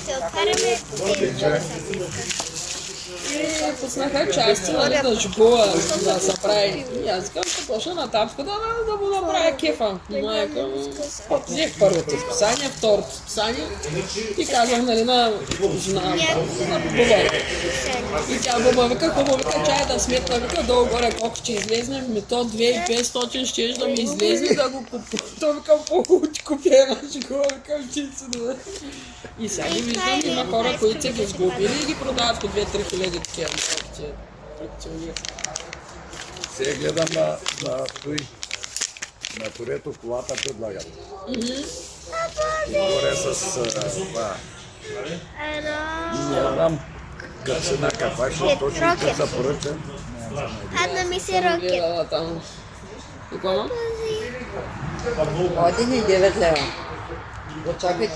Се отваряме. И пуснаха части, нали, да жбува, да се прави. И аз казвам, ще почна на тапка да му направя кефа. Майка, взех първото списание, второто списание и казах, нали, на жена, на Буба. И тя Буба вика, хубаво, вика, чай да сметна, вика, долу-горе колко ще излезне, ми то 2500 ще да ми излезе да го купя. То вика, купя една жигова, вика, че си да... И сега ги виждам, има хора, които са ги сгубили и ги продават по 2-3 хиляди такива фракционери. Сега гледам на турето колата предлагат. Горе с това. Не знам цена каква ще точно ще се поръча. Адна ми се рокет. Гледала там. И какво има? 1,9 лева. Очаквайте.